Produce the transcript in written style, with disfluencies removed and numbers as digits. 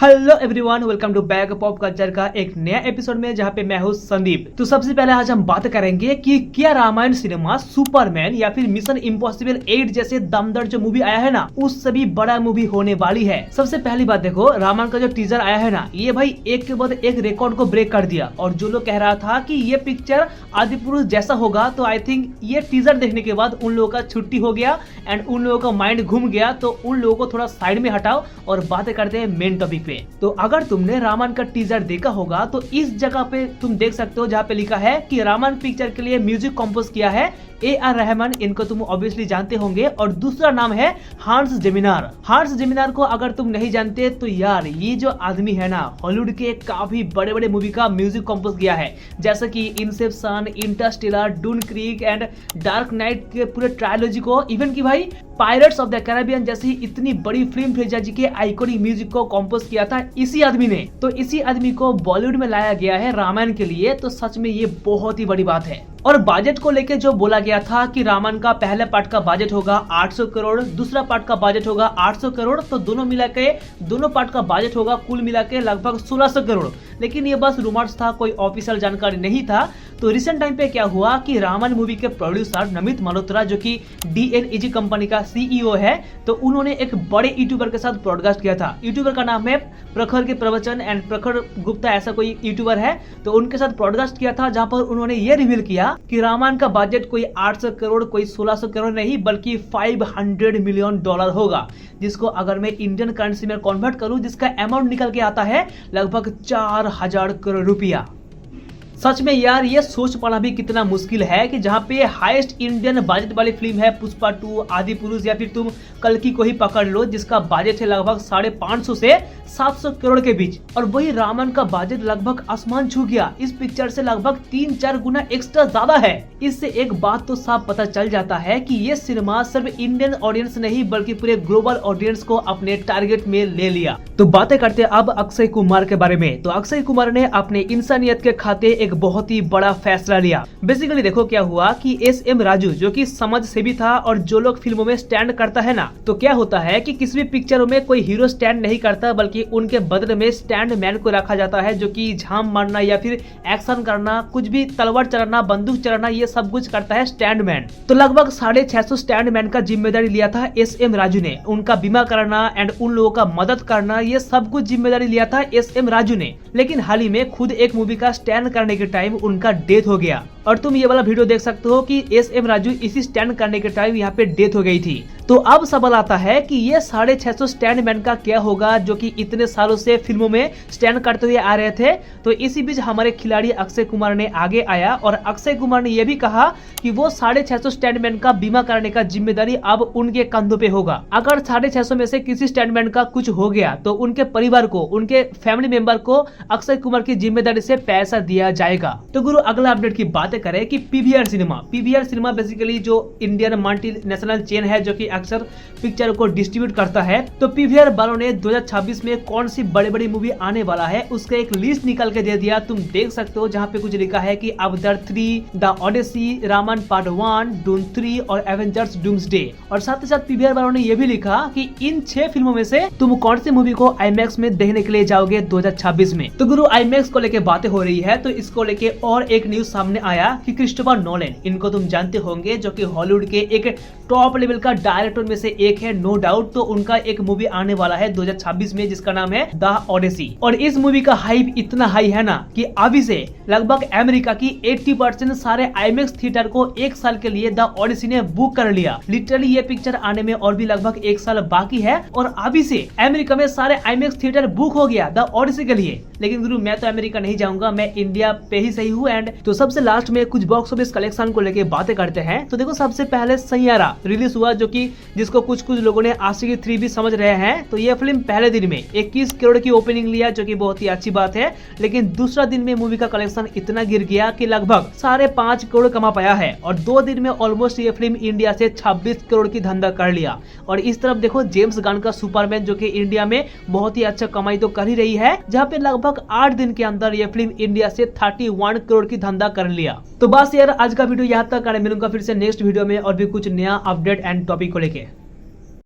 Hello everyone, welcome to back pop culture का एक नया एपिसोड में जहाँ पे मैं हूँ संदीप। तो सबसे पहले आज हम बात करेंगे कि क्या रामायण सिनेमा सुपरमैन या फिर मिशन इम्पॉसिबल 8 जैसे दमदार जो मूवी आया है ना, उससे भी बड़ा मूवी होने वाली है। सबसे पहली बात देखो, रामायण का जो टीजर आया है ना, ये भाई एक के बाद एक रिकॉर्ड को ब्रेक कर दिया। और जो लोग कह रहा था कि ये पिक्चर आदिपुरुष जैसा होगा, तो आई थिंक ये टीजर देखने के बाद उन लोगों का छुट्टी हो गया एंड उन लोगों का माइंड घूम गया। तो उन लोगों को थोड़ा साइड में हटाओ और बातें करते हैं मेन टॉपिक पे। तो अगर तुमने रामायण का टीजर देखा होगा तो इस जगह पे तुम देख सकते हो जहाँ पे लिखा है कि रामायण पिक्चर के लिए म्यूजिक कंपोज किया है AR रहमान। इनको तुम ऑब्वियसली जानते होंगे। और दूसरा नाम है हांस जिमिनार। हांस जिमिनार को अगर तुम नहीं जानते तो यार, ये जो आदमी है ना, हॉलीवुड के काफी बड़े बड़े मूवी का म्यूजिक कंपोज किया है, जैसे कि Inception, Interstellar, Dunkirk and Dark Knight के पूरे ट्रायलॉजी को, इवन की भाई पायरेट्स ऑफ द कैरेबियन जैसी इतनी बड़ी फिल्म फ्रेंचाइजी के आइकॉनिक म्यूजिक को कंपोज किया था इसी आदमी ने। तो इसी आदमी को बॉलीवुड में लाया गया है रामायण के लिए। तो सच में ये बहुत ही बड़ी बात है। और बजट को लेके जो बोला गया था कि रामायण का पहले पार्ट का बजट होगा 800 करोड़, दूसरा पार्ट का बजट होगा 800 करोड़, तो दोनों मिला के दोनों पार्ट का बजट होगा कुल मिला के लगभग 1600 करोड़। लेकिन ये बस रूमर्स था, कोई ऑफिशियल जानकारी नहीं था। तो रिसेंट टाइम पे क्या हुआ कि रामायण मूवी के प्रोड्यूसर नमित मल्होत्रा, जो कि DNEG कंपनी का CEO है, तो उन्होंने एक बड़े यूट्यूबर के साथ पॉडकास्ट किया था। यूट्यूबर का नाम है प्रखर के प्रवचन एंड प्रखर गुप्ता, ऐसा कोई यूट्यूबर है। तो उनके साथ पॉडकास्ट किया था जहां पर उन्होंने ये रिवील किया कि रामायण का बजट कोई 800 करोड़ कोई 1600 करोड़ नहीं, बल्कि $500 मिलियन होगा, जिसको अगर मैं इंडियन करेंसी में कन्वर्ट करूं, जिसका अमाउंट निकल के आता है लगभग 4000 करोड़ रुपया। सच में यार, ये सोच पाना भी कितना मुश्किल है कि जहाँ पे हाईएस्ट इंडियन बजट वाली फिल्म है पुष्पा 2, आदिपुरुष, या फिर तुम कल्कि को ही पकड़ लो, जिसका बजट है लगभग 550 से 700 करोड़ के बीच, और वही रामायण का बजट लगभग आसमान छू गया। इस पिक्चर से लगभग 3-4 गुना एक्स्ट्रा ज्यादा है। इससे एक बात तो साफ पता चल जाता है कि ये सिनेमा सिर्फ इंडियन ऑडियंस नहीं बल्कि पूरे ग्लोबल ऑडियंस को अपने टारगेट में ले लिया। तो बातें करते हैं अब अक्षय कुमार के बारे में। तो अक्षय कुमार ने अपने इंसानियत के खाते एक बहुत ही बड़ा फैसला लिया। बेसिकली देखो क्या हुआ कि SM राजू, जो कि समाज सेवी था और जो लोग फिल्मों में स्टैंड करता है ना, तो क्या होता है कि किसी भी पिक्चरों में कोई हीरो स्टैंड नहीं करता, बल्कि उनके बदले में स्टैंड मैन को रखा जाता है, जो कि झाम मारना या फिर एक्शन करना, कुछ भी तलवार चलाना, बंदूक चलाना, ये सब कुछ करता है स्टैंड मैन। तो लगभग 650 स्टैंड मैन का जिम्मेदारी लिया था SM राजू ने। उनका बीमा करना एंड उन लोगों का मदद करना, ये सब कुछ जिम्मेदारी लिया था SM राजू ने। लेकिन हाल ही में खुद एक मूवी का स्टैंड करने के टाइम उनका डेथ हो गया। और तुम ये वाला वीडियो देख सकते हो कि SM राजू इसी स्टैंड करने के टाइम यहाँ पे डेथ हो गई थी। तो अब सवाल आता है कि ये 650 स्टैंड मैन का क्या होगा, जो कि इतने सालों से फिल्मों में स्टैंड करते हुए आ रहे थे। तो इसी बीच हमारे खिलाड़ी अक्षय कुमार ने आगे आया और अक्षय कुमार ने यह भी कहा कि वो 650 स्टैंड मैन का बीमा करने का जिम्मेदारी अब उनके कंधों पे होगा। अगर 650 में से किसी स्टैंड मैन का कुछ हो गया तो उनके परिवार को, उनके फैमिली मेंबर को अक्षय कुमार की जिम्मेदारी से पैसा दिया जाएगा। तो गुरु, अगला अपडेट की बातें करें कि PVR सिनेमा बेसिकली जो इंडियन मल्टीनेशनल चेन है, जो कि अक्सर पिक्चर को डिस्ट्रीब्यूट करता है। तो PVR वालों ने 2026 में कौन सी बड़ी बड़ी मूवी आने वाला है उसका एक लिस्ट निकाल के दे दिया। तुम देख सकते हो जहाँ पे कुछ लिखा है कि अवतार 3, द ओडिसी, रामायण पार्ट 1, डून 3 और एवेंजर्स डूम्सडे। और साथ ही साथ PVR वालों ने यह भी लिखा कि इन 6 फिल्मों में से तुम कौन सी मूवी को IMAX में देखने के लिए जाओगे 2026 में। तो गुरु, IMAX को लेके बातें हो रही है, तो इसको लेके और एक न्यूज सामने आया कि क्रिस्टोफर नोलन, इनको तुम जानते होंगे, जो कि हॉलीवुड के एक टॉप लेवल का डायरेक्टर में से एक है, नो डाउट। तो उनका एक मूवी आने वाला है 2026 में, जिसका नाम है द ओडिसी। और इस मूवी का हाइप इतना हाई है ना कि अभी से लगभग अमेरिका की 80% सारे IMAX थिएटर को 1 साल के लिए द ओडिसी ने बुक कर लिया। लिटरली ये पिक्चर आने में और भी लगभग 1 साल बाकी है और अभी से अमेरिका में सारे IMAX थिएटर बुक हो गया द ओडिसी के लिए। लेकिन गुरु, मैं तो अमेरिका नहीं जाऊंगा, मैं इंडिया पे ही सही हूँ। एंड तो सबसे लास्ट में कुछ बॉक्स ऑफिस कलेक्शन को लेके बातें करते हैं। तो देखो, सबसे पहले सैयारा रिलीज हुआ, जो कि जिसको कुछ लोगों ने आशिकी 3 भी समझ रहे हैं। तो ये फिल्म पहले दिन में 21 करोड़ की ओपनिंग लिया, जो कि बहुत ही अच्छी बात है। लेकिन दूसरा दिन में मूवी का कलेक्शन इतना गिर गया कि लगभग 5.5 करोड़ कमा पाया है। और 2 दिन में ऑलमोस्ट ये फिल्म इंडिया से 26 करोड़ की धंधा कर लिया। और इस तरफ देखो, जेम्स गन का सुपरमैन, जो कि इंडिया में बहुत ही अच्छा कमाई तो कर ही रही है, जहाँ पे लगभग 8 दिन के अंदर ये फिल्म इंडिया से 31 करोड़ की धंधा कर लिया। तो बस यार, आज का वीडियो यहाँ तक। मिलूंगा फिर से नेक्स्ट वीडियो में और भी कुछ नया अपडेट एंड टॉपिक को लेके।